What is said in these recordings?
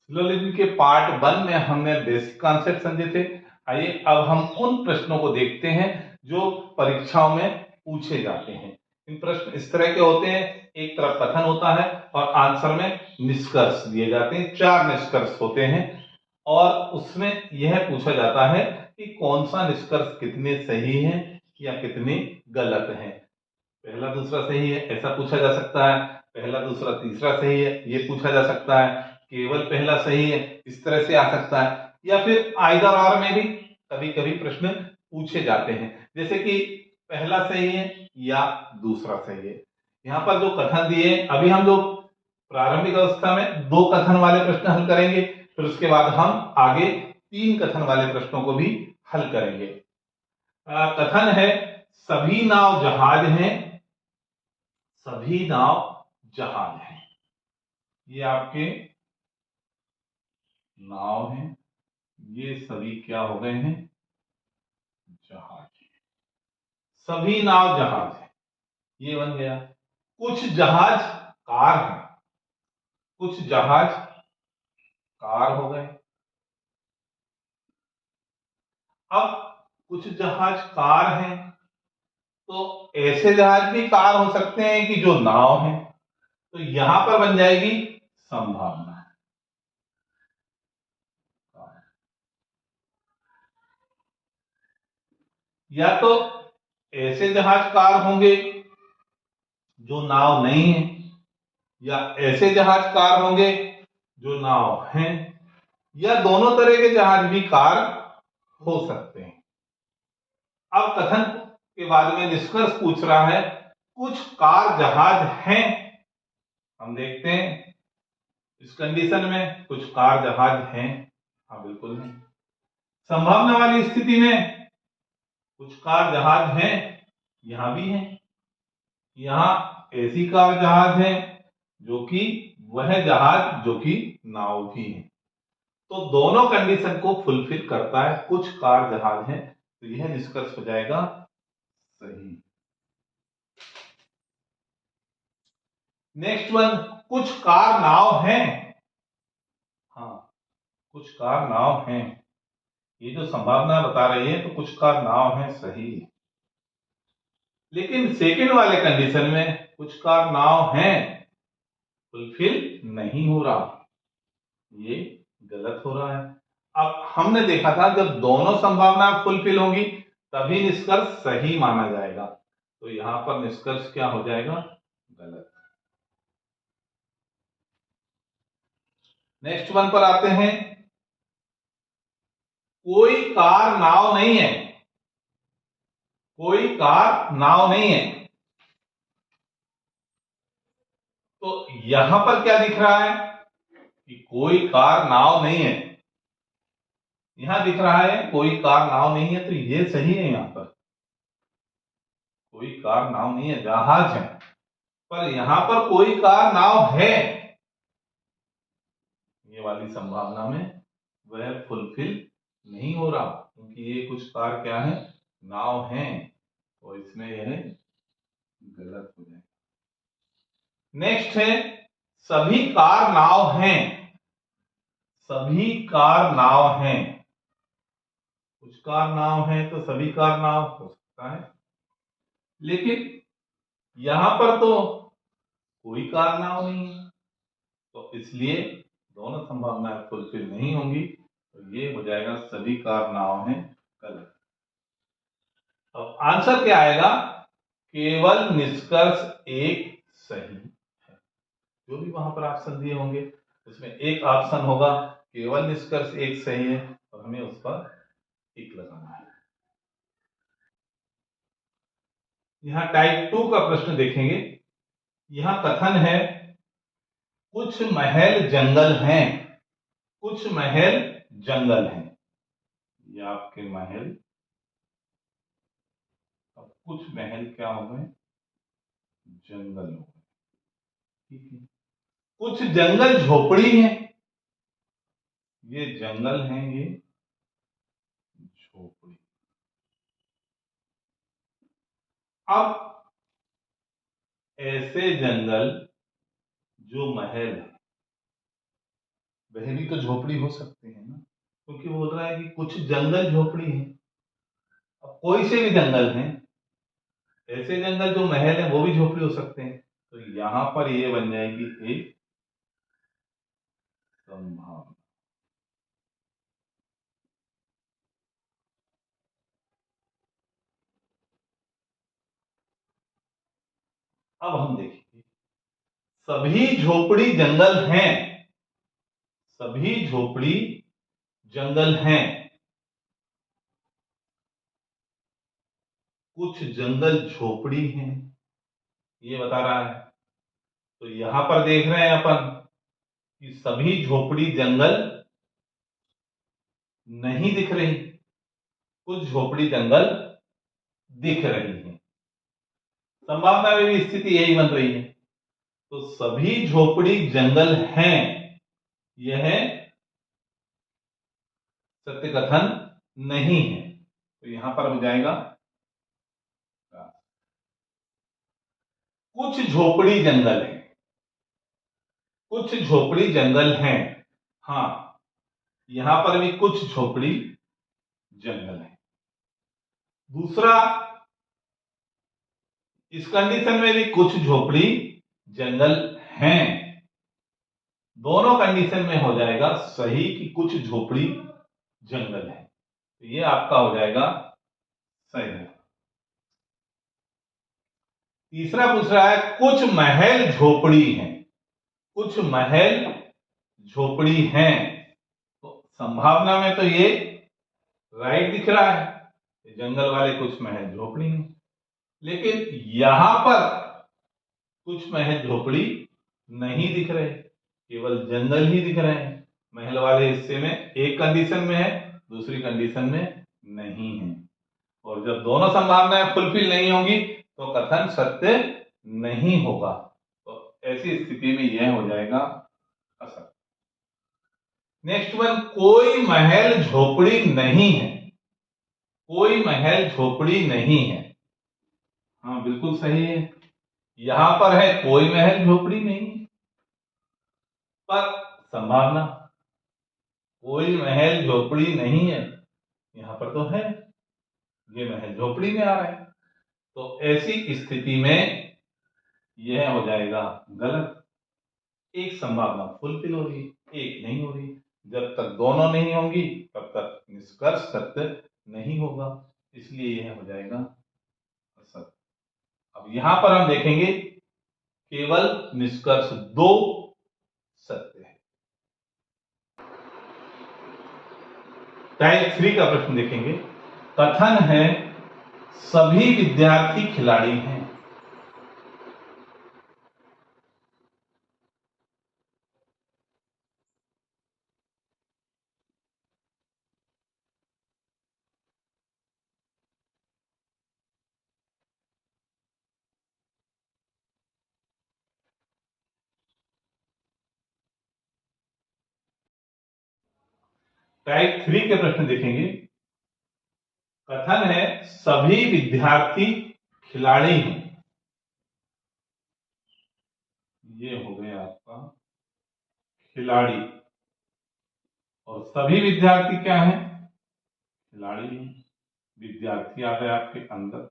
Syllogism के part 1 में हमने बेसिक कॉन्सेप्ट समझे थे। आइए अब हम उन प्रश्नों को देखते हैं जो परीक्षाओं में पूछे जाते हैं। इन प्रश्न इस तरह के होते हैं, एक तरफ कथन होता है और आंसर में निष्कर्ष दिए जाते हैं। 4 निष्कर्ष होते हैं और उसमें यह पूछा जाता है कि कौन सा निष्कर्ष कितने सही है या कितने गलत है। पहला दूसरा सही है ऐसा पूछा जा सकता है, पहला दूसरा तीसरा सही है ये पूछा जा सकता है, केवल पहला सही है इस तरह से आ सकता है, या फिर आइदर और में भी कभी कभी प्रश्न पूछे जाते हैं, जैसे कि पहला सही है या दूसरा सही है। यहाँ पर जो कथन दिए अभी हम लोग प्रारंभिक अवस्था में 2 कथन वाले प्रश्न हल करेंगे, फिर उसके बाद हम आगे 3 कथन वाले प्रश्नों को भी हल करेंगे। कथन है सभी नाव जहाज हैं, सभी नाव जहाज हैं। ये आपके नाव हैं, ये सभी क्या हो गए हैं, जहाज। सभी नाव जहाज हैं, ये बन गया। कुछ जहाज कार हैं, कुछ जहाज कार हो गए। अब कुछ जहाज कार हैं तो ऐसे जहाज भी कार हो सकते हैं कि जो नाव हैं, तो यहां पर बन जाएगी संभावना। या तो ऐसे जहाज कार होंगे जो नाव नहीं है, या ऐसे जहाज कार होंगे जो नाव हैं, या दोनों तरह के जहाज भी कार हो सकते हैं। अब कथन के बाद में निष्कर्ष पूछ रहा है कुछ कार जहाज हैं। हम देखते हैं इस कंडीशन में कुछ कार जहाज हैं, हाँ बिल्कुल नहीं। संभावना वाली स्थिति में कुछ कार जहाज हैं, यहां भी हैं। यहां ऐसी कार जहाज है जो कि वह जहाज जो कि नाव भी है, तो दोनों कंडीशन को फुलफिल करता है, कुछ कार जहाज है, तो यह निष्कर्ष हो जाएगा सही। नेक्स्ट वन, कुछ कार नाव हैं। हाँ, कुछ कार नाव हैं, ये जो संभावना बता रही है तो कुछ कार नाव हैं, सही है। लेकिन सेकंड वाले कंडीशन में कुछ कार नाव हैं फुलफिल नहीं हो रहा, ये गलत हो रहा है। अब हमने देखा था जब दोनों संभावना फुलफिल होंगी तभी निष्कर्ष सही माना जाएगा, तो यहां पर निष्कर्ष क्या हो जाएगा, गलत। नेक्स्ट वन पर आते हैं, कोई कार नाव नहीं है, कोई कार नाव नहीं है, तो यहां पर क्या दिख रहा है कि कोई कार नाव नहीं है। यहां दिख रहा है कोई कार नाव नहीं है, तो ये सही है। यहां पर कोई कार नाव नहीं है, जहाज है, पर यहां पर कोई कार नाव है, ये वाली संभावना में वह फुलफिल नहीं हो रहा, क्योंकि ये कुछ कार क्या है, नाव है, तो इसमें यह गलत हो जाएगा। नेक्स्ट है सभी कार नाव हैं, सभी कार नाव हैं। कुछ कार नाव है तो सभी कार नाव हो सकता है, लेकिन यहां पर तो कोई कार नाव नहीं है, तो इसलिए दोनों संभावनाएं फुलफिल नहीं होंगी, तो ये हो जाएगा सभी कार नाव हैं, गलत। अब आंसर क्या आएगा, केवल निष्कर्ष एक सही है। जो भी वहां पर ऑप्शन दिए होंगे उसमें एक ऑप्शन होगा केवल निष्कर्ष एक सही है, और हमें उस पर टिक लगाना है। यहां टाइप 2 का प्रश्न देखेंगे। यहां कथन है कुछ महल जंगल हैं, कुछ महल जंगल हैं। ये आपके महल, अब कुछ महल क्या हो गए, जंगल हो गए, ठीक है। कुछ जंगल झोपड़ी हैं, ये जंगल हैं, ये झोपड़ी। अब ऐसे जंगल जो महल है, वह भी तो झोपड़ी हो सकते हैं ना, क्योंकि बोल रहा है कि कुछ जंगल झोपड़ी है। अब कोई से भी जंगल हैं, ऐसे जंगल जो महल है वो भी झोपड़ी हो सकते हैं। तो यहां पर ये बन जाएगी एक संभावना। अब हम देखेंगे, सभी झोपड़ी जंगल हैं, सभी झोपड़ी जंगल हैं, कुछ जंगल झोपड़ी हैं, ये बता रहा है। तो यहां पर देख रहे हैं अपन कि सभी झोपड़ी जंगल नहीं दिख रही, कुछ झोपड़ी जंगल दिख रही है। संभावना में भी स्थिति यही बन रही है। तो सभी झोपड़ी जंगल हैं, यह सत्य कथन नहीं है। तो यहां पर हो जाएगा कुछ झोपड़ी जंगल है, कुछ झोपड़ी जंगल हैं। हाँ, यहां पर भी कुछ झोपड़ी जंगल है। दूसरा, इस कंडीशन में भी कुछ झोपड़ी जंगल हैं। दोनों कंडीशन में हो जाएगा सही कि कुछ झोपड़ी जंगल है। तो ये आपका हो जाएगा सही। तीसरा पूछ रहा है कुछ महल झोपड़ी हैं, कुछ महल झोपड़ी हैं। तो संभावना में तो ये राइट दिख रहा है, जंगल वाले कुछ महल झोपड़ी हैं। लेकिन यहां पर कुछ महल झोपड़ी नहीं दिख रहे, केवल जंगल ही दिख रहे हैं। महल वाले हिस्से में एक कंडीशन में है, दूसरी कंडीशन में नहीं है। और जब दोनों संभावनाएं फुलफिल नहीं होंगी तो कथन सत्य नहीं होगा। तो ऐसी स्थिति में यह हो जाएगा असत्य। नेक्स्ट वन, कोई महल झोपड़ी नहीं है, कोई महल झोपड़ी नहीं है। हाँ, बिल्कुल सही है। यहां पर है कोई महल झोपड़ी नहीं है, पर संभावना कोई महल झोपड़ी नहीं है, यहां पर तो है, ये महल झोपड़ी में आ रहा है। तो ऐसी स्थिति में यह हो जाएगा गलत। एक संभावना फुलफिल हो रही है, एक नहीं हो रही। जब तक दोनों नहीं होंगी तब तक निष्कर्ष सत्य नहीं होगा, इसलिए यह हो जाएगा असत्य। अब यहां पर हम देखेंगे केवल निष्कर्ष दो सत्य है। टाइप 3 का प्रश्न देखेंगे। कथन है सभी विद्यार्थी खिलाड़ी हैं। टाइप 3 के प्रश्न देखेंगे। कथन है सभी विद्यार्थी खिलाड़ी हैं। ये हो गया आपका खिलाड़ी, और सभी विद्यार्थी क्या हैं? खिलाड़ी हैं। विद्यार्थी आ गए आपके अंदर,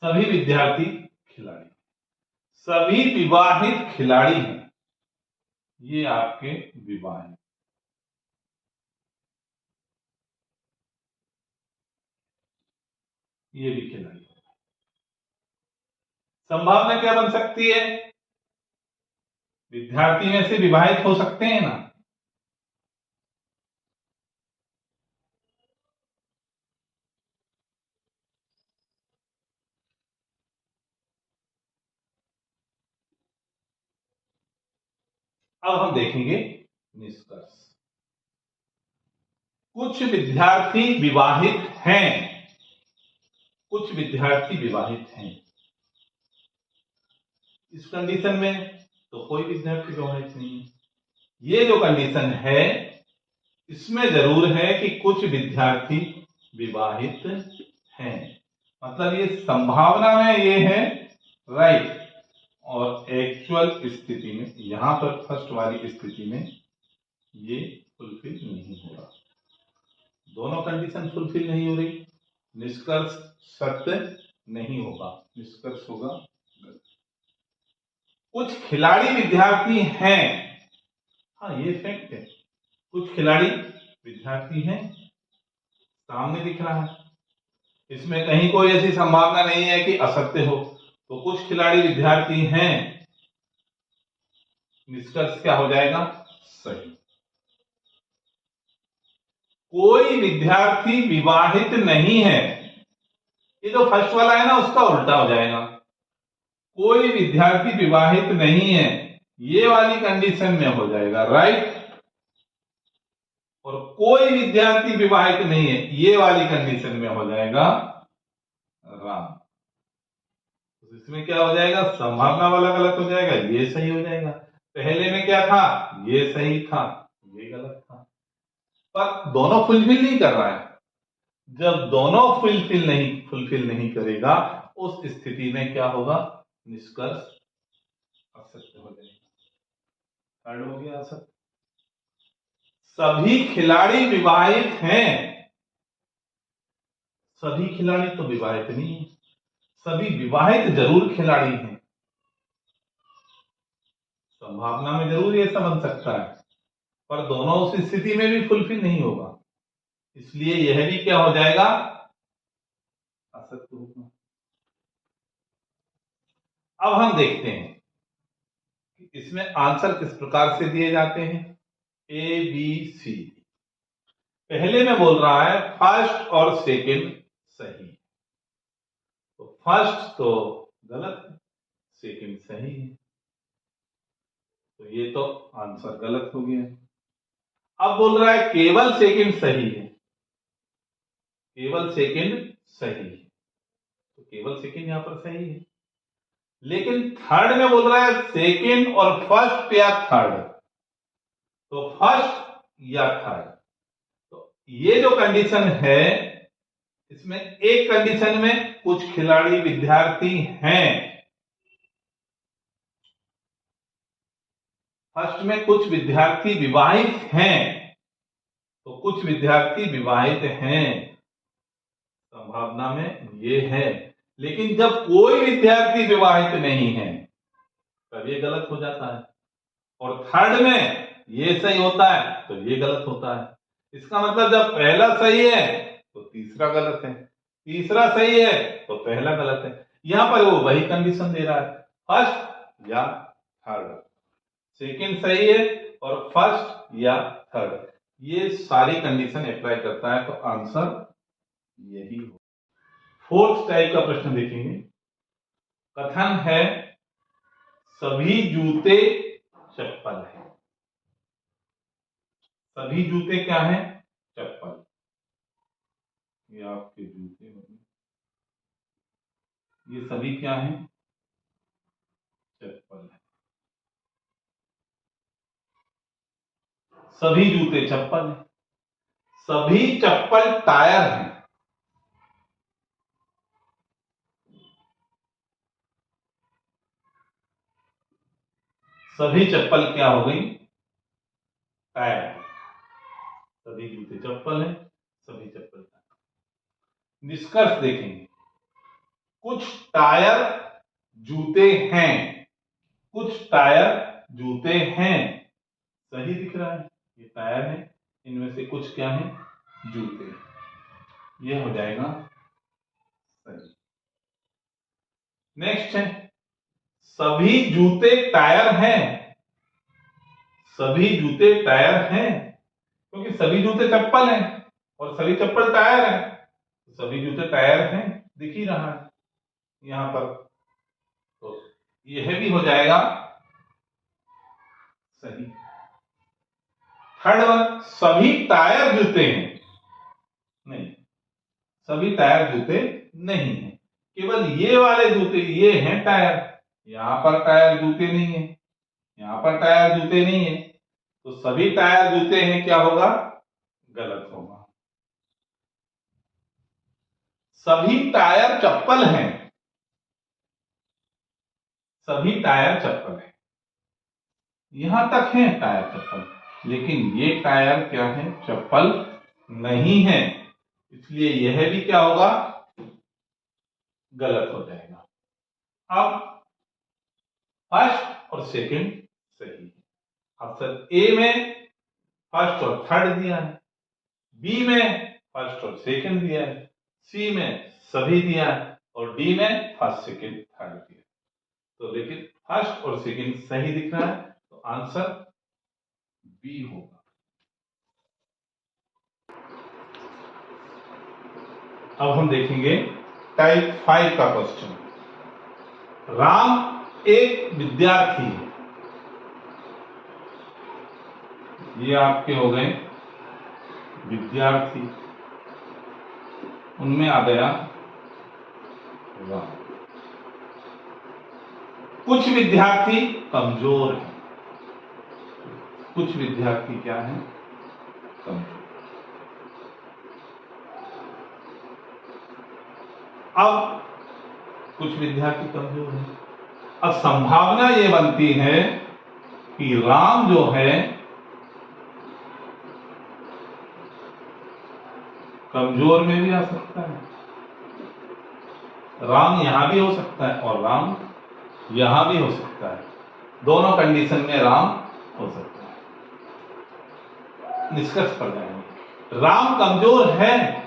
सभी विद्यार्थी खिलाड़ी, सभी विवाहित खिलाड़ी हैं। ये आपके विवाहित, ये भी खिलाड़ी। संभावना क्या बन सकती है? विद्यार्थी में से विवाहित हो सकते हैं ना। अब हम देखेंगे निष्कर्ष। कुछ विद्यार्थी विवाहित हैं, कुछ विद्यार्थी विवाहित हैं। इस कंडीशन में तो कोई विद्यार्थी विवाहित नहीं है। ये जो कंडीशन है इसमें जरूर है कि कुछ विद्यार्थी विवाहित हैं, मतलब ये संभावना में ये है राइट, और एक्चुअल एक्चुअल स्थिति में, यहां पर फर्स्ट वाली स्थिति में ये फुलफिल नहीं हो रहा, दोनों कंडीशन फुलफिल नहीं हो रही, निष्कर्ष सत्य नहीं होगा, निष्कर्ष होगा गलत। कुछ खिलाड़ी विद्यार्थी हैं, हाँ ये फैक्ट है, कुछ खिलाड़ी विद्यार्थी हैं, सामने दिख रहा है, इसमें कहीं कोई ऐसी संभावना नहीं है कि असत्य हो, तो कुछ खिलाड़ी विद्यार्थी हैं, निष्कर्ष क्या हो जाएगा, सही। कोई विद्यार्थी विवाहित नहीं है, ये जो फर्स्ट वाला है ना उसका उल्टा हो जाएगा, कोई विद्यार्थी विवाहित नहीं है, ये वाली कंडीशन में हो जाएगा राइट, और कोई विद्यार्थी विवाहित नहीं है, ये वाली कंडीशन में हो जाएगा राम। तो इसमें क्या हो जाएगा, संभावना वाला गलत हो जाएगा, ये सही हो जाएगा। पहले में क्या था, ये सही था, ये गलत था, पर दोनों फुलफिल नहीं कर रहा है। जब दोनों फुलफिल नहीं करेगा, उस स्थिति में क्या होगा, निष्कर्ष असत्य हो जाएगा। थर्ड हो गया असत्य। सभी खिलाड़ी विवाहित हैं, सभी खिलाड़ी तो विवाहित नहीं है, सभी विवाहित जरूर खिलाड़ी हैं, संभावना में जरूर ऐसा बन सकता है, पर दोनों उस स्थिति में भी फुलफिल नहीं होगा, इसलिए यह भी क्या हो जाएगा, असत्य होगा। अब हम देखते हैं कि इसमें आंसर किस प्रकार से दिए जाते हैं, ए बी सी। पहले में बोल रहा है फर्स्ट और सेकंड सही, तो फर्स्ट तो गलत है, सेकंड सही है, तो ये तो आंसर गलत हो गया। अब बोल रहा है केवल सेकंड सही है, केवल सेकंड सही है, तो केवल सेकंड यहां पर सही है, लेकिन थर्ड में बोल रहा है सेकंड और फर्स्ट या थर्ड, तो फर्स्ट या थर्ड, तो ये जो कंडीशन है, इसमें एक कंडीशन में कुछ खिलाड़ी विद्यार्थी हैं, फर्स्ट में कुछ विद्यार्थी विवाहित हैं, तो कुछ विद्यार्थी विवाहित हैं, संभावना में ये है, लेकिन जब कोई विद्यार्थी विवाहित नहीं है तब ये गलत हो जाता है, और थर्ड में ये सही होता है तो ये गलत होता है। इसका मतलब जब पहला सही है तो तीसरा गलत है, तीसरा सही है तो पहला गलत है। यहां पर वो वही कंडीशन दे रहा है, फर्स्ट या थर्ड, सेकंड सही है और फर्स्ट या थर्ड, ये सारी कंडीशन अप्लाई करता है, तो आंसर यही हो। फोर्थ टाइप का प्रश्न देखेंगे। कथन है सभी जूते चप्पल है, सभी जूते क्या है, चप्पल, ये आपके जूते होंगे, ये सभी क्या है, चप्पल है, सभी जूते चप्पल है, सभी चप्पल टायर हैं, सभी चप्पल क्या हो गई, टायर, सभी जूते चप्पल है, सभी चप्पल टायर। निष्कर्ष देखेंगे, कुछ टायर जूते हैं, कुछ टायर जूते हैं, सही दिख रहा है, ये टायर है, इनमें से कुछ क्या है, जूते, ये हो जाएगा सही। नेक्स्ट है सभी जूते टायर हैं, सभी जूते टायर हैं, क्योंकि सभी जूते चप्पल हैं और सभी चप्पल टायर हैं, तो सभी जूते टायर हैं, दिख ही रहा है यहां पर, तो यह भी हो जाएगा सही। थर्ड वन, सभी टायर जूते हैं, नहीं, सभी टायर जूते नहीं है, केवल ये वाले जूते ये हैं टायर, यहां पर टायर जूते नहीं है, यहां पर टायर जूते नहीं है, तो सभी टायर जूते हैं, क्या होगा, गलत होगा। सभी टायर चप्पल हैं, सभी टायर चप्पल है, यहां तक है टायर चप्पल, लेकिन ये टायर क्या है, चप्पल नहीं है, इसलिए यह भी क्या होगा, गलत हो जाएगा। अब फर्स्ट और सेकंड सही है। ऑप्शन ए में फर्स्ट और थर्ड दिया है, बी में फर्स्ट और सेकंड दिया है, सी में सभी दिया है, और डी में फर्स्ट सेकंड थर्ड दिया है। तो लेकिन फर्स्ट और सेकंड सही दिख रहा है, तो आंसर बी होगा। अब हम देखेंगे टाइप 5 का क्वेश्चन। राम एक विद्यार्थी है, ये आपके हो गए विद्यार्थी, उनमें आ गया राम। कुछ विद्यार्थी कमजोर हैं, कुछ विद्यार्थी क्या है, कमजोर। अब कुछ विद्यार्थी कमजोर हैं, अब संभावना ये बनती है कि राम जो है कमजोर में भी आ सकता है, राम यहां भी हो सकता है और राम यहां भी हो सकता है, दोनों कंडीशन में राम हो सकता है। निष्कर्ष पर जाएंगे, राम कमजोर है,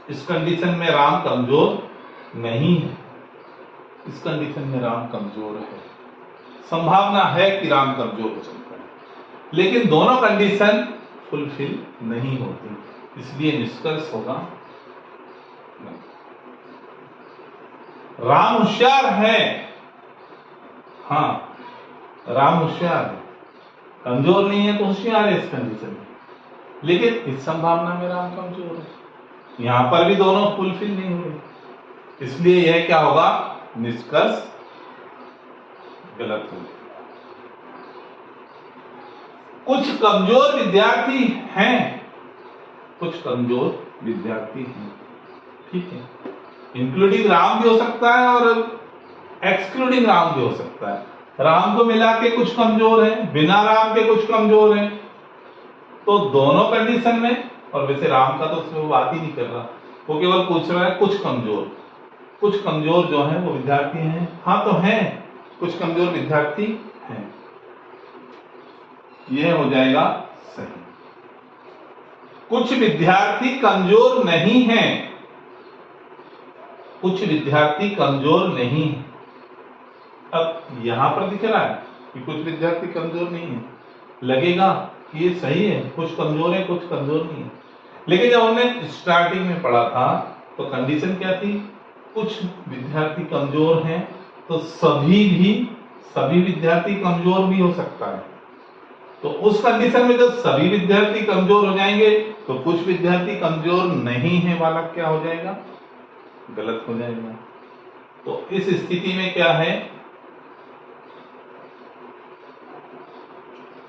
इस कंडीशन में राम कमजोर नहीं है, इस कंडीशन में राम कमजोर है, संभावना है कि राम कमजोर हो सकता है, लेकिन दोनों कंडीशन फुलफिल नहीं होती, इसलिए निष्कर्ष होगा नहीं। राम होशियार है, हाँ राम होशियार है, कमजोर नहीं है तो होशियार है इस कंडीशन में, लेकिन इस संभावना में राम कमजोर है, यहां पर भी दोनों फुलफिल नहीं हुए, इसलिए यह क्या होगा, निष्कर्ष गलत होगा। कुछ कमजोर विद्यार्थी हैं, कुछ कमजोर विद्यार्थी हैं, ठीक है, इंक्लूडिंग राम भी हो सकता है और एक्सक्लूडिंग राम भी हो सकता है, राम को मिला के कुछ कमजोर है, बिना राम के कुछ कमजोर है, तो दोनों कंडीशन में, और वैसे राम का तो उसमें बात ही नहीं कर रहा, वो केवल पूछ रहा है कुछ कमजोर, कुछ कमजोर जो है वो विद्यार्थी हैं, हाँ तो हैं, कुछ कमजोर विद्यार्थी हैं, यह हो जाएगा सही। कुछ विद्यार्थी कमजोर नहीं हैं, कुछ विद्यार्थी कमजोर नहीं है, अब यहां पर दिख रहा है कि कुछ विद्यार्थी कमजोर नहीं है, लगेगा कि ये सही है, कुछ कमजोर है कुछ कमजोर नहीं है, लेकिन जब हमने स्टार्टिंग में पढ़ा था तो कंडीशन क्या थी, कुछ विद्यार्थी कमजोर हैं, तो सभी विद्यार्थी कमजोर भी हो सकता है, तो उस कंडीशन में जब सभी विद्यार्थी कमजोर हो जाएंगे तो कुछ विद्यार्थी कमजोर नहीं है वाला क्या हो जाएगा, गलत हो जाएगा। तो इस स्थिति में क्या है,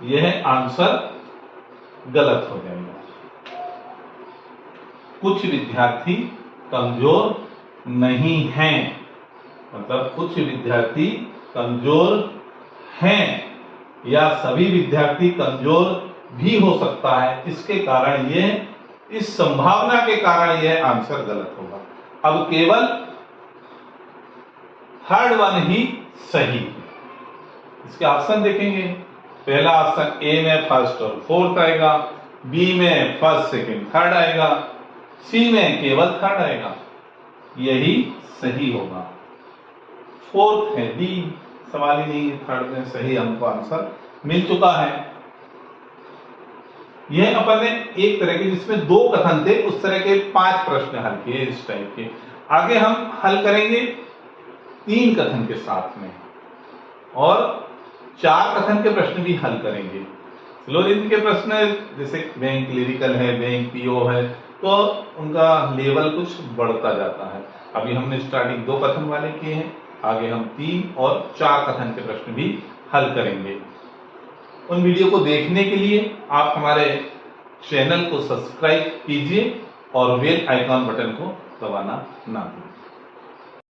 यह आंसर गलत हो जाएगा। कुछ विद्यार्थी कमजोर नहीं हैं, मतलब कुछ विद्यार्थी कमजोर हैं या सभी विद्यार्थी कमजोर भी हो सकता है, इसके कारण यह, इस संभावना के कारण यह आंसर गलत होगा। अब केवल थर्ड वन ही सही है, इसके ऑप्शन देखेंगे, पहला ऑप्शन ए में फर्स्ट और फोर्थ आएगा, बी में फर्स्ट सेकंड थर्ड आएगा, सी में केवल थर्ड आएगा, यही सही होगा। फोर्थ है डी, सवाल ही नहीं है, थर्ड में सही हमको आंसर मिल चुका है। यह अपन ने एक तरह के जिसमें दो कथन थे उस तरह के 5 प्रश्न हल किए इस टाइप के, आगे हम हल करेंगे 3 कथन के साथ में और 4 कथन के प्रश्न भी हल करेंगे। स्लो रीडिंग के प्रश्न जैसे बैंक क्लिनिकल है, बैंक पीओ है, तो उनका लेवल कुछ बढ़ता जाता है। अभी हमने स्टार्टिंग 2 कथन वाले किए हैं, आगे हम 3 और 4 कथन के प्रश्न भी हल करेंगे। उन वीडियो को देखने के लिए आप हमारे चैनल को सब्सक्राइब कीजिए और बेल आइकॉन बटन को दबाना ना भूलें।